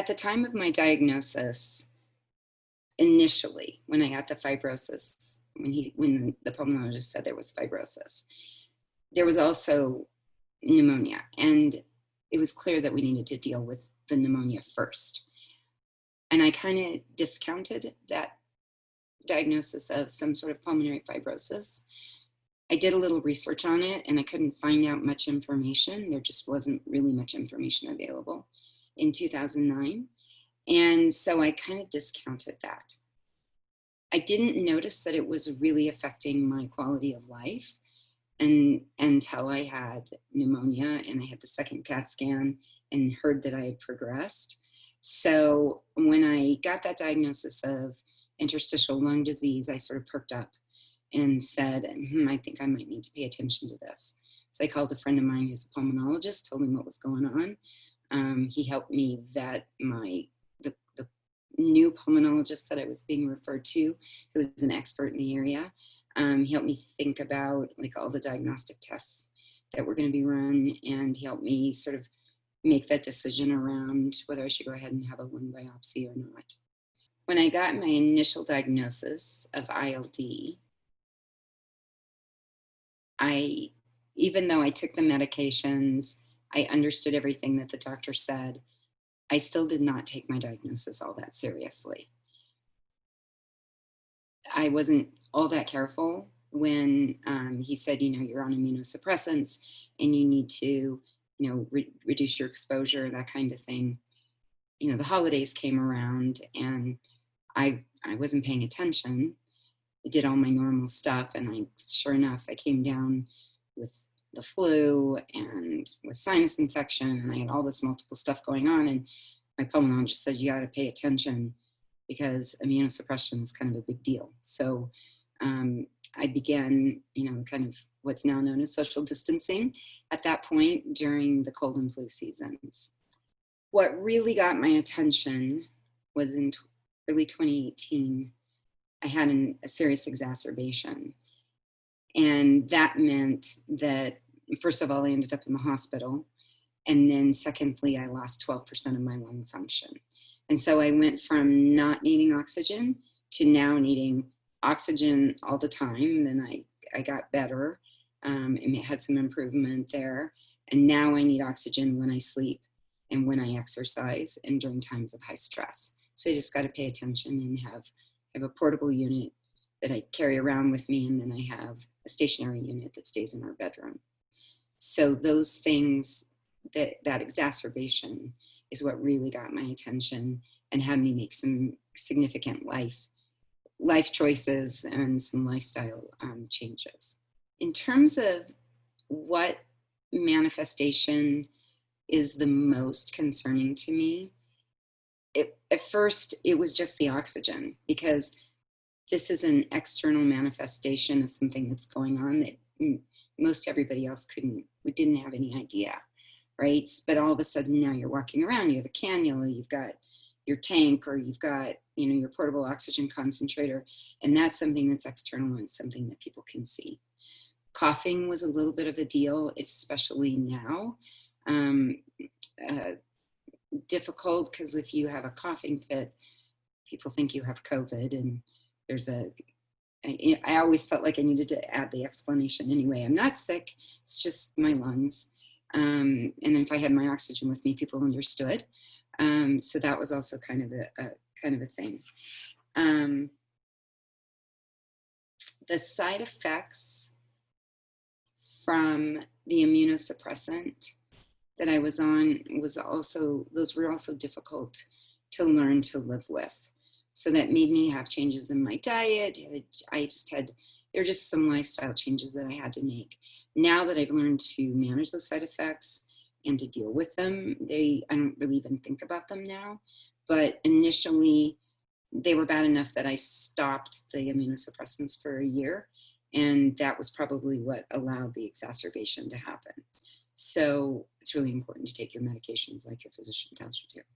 the time of my diagnosis, initially, when I got the fibrosis, when the pulmonologist said there was fibrosis, there was also pneumonia. And it was clear that we needed to deal with the pneumonia first. And I kind of discounted that diagnosis of some sort of pulmonary fibrosis. I did a little research on it and I couldn't find out much information. There just wasn't really much information available in 2009. And so I kind of discounted that. I didn't notice that it was really affecting my quality of life until I had pneumonia and I had the second CAT scan and heard that I had progressed. So when I got that diagnosis of interstitial lung disease, I sort of perked up and said, I think I might need to pay attention to this. So I called a friend of mine who's a pulmonologist, told him what was going on. He helped me vet the new pulmonologist that I was being referred to, who was an expert in the area. He helped me think about like all the diagnostic tests that were going to be run, and he helped me sort of make that decision around whether I should go ahead and have a lung biopsy or not. When I got my initial diagnosis of ILD, even though I took the medications, I understood everything that the doctor said, I still did not take my diagnosis all that seriously. I wasn't all that careful when he said, you're on immunosuppressants and you need to, reduce your exposure, that kind of thing. The holidays came around and I wasn't paying attention. I did all my normal stuff, and sure enough, I came down with the flu and with sinus infection, and I had all this multiple stuff going on, and my pulmonologist said, you got to pay attention because immunosuppression is kind of a big deal. So I began, kind of what's now known as social distancing at that point during the cold and flu seasons. What really got my attention was in early 2018, I had a serious exacerbation. And that meant that, first of all, I ended up in the hospital. And then secondly, I lost 12% of my lung function. And so I went from not needing oxygen to now needing oxygen all the time. Then I got better and had some improvement there. And now I need oxygen when I sleep and when I exercise and during times of high stress. So I just got to pay attention and have a portable unit that I carry around with me. And then I have a stationary unit that stays in our bedroom. So those things, that exacerbation is what really got my attention and had me make some significant life choices and some lifestyle changes. In terms of what manifestation is the most concerning to me, at first it was just the oxygen, because this is an external manifestation of something that's going on that most everybody else we didn't have any idea, right? But all of a sudden now you're walking around, you have a cannula, you've got your tank, or you've got, your portable oxygen concentrator, and that's something that's external and something that people can see. Coughing was a little bit of a deal. It's especially now difficult because if you have a coughing fit, people think you have COVID, and I always felt like I needed to add the explanation anyway. I'm not sick, it's just my lungs. And if I had my oxygen with me, people understood. So that was also kind of a thing. The side effects from the immunosuppressant that I was on those were also difficult to learn to live with. So that made me have changes in my diet. There were just some lifestyle changes that I had to make. Now that I've learned to manage those side effects and to deal with them, I don't really even think about them now. But initially, they were bad enough that I stopped the immunosuppressants for a year. And that was probably what allowed the exacerbation to happen. So it's really important to take your medications like your physician tells you to.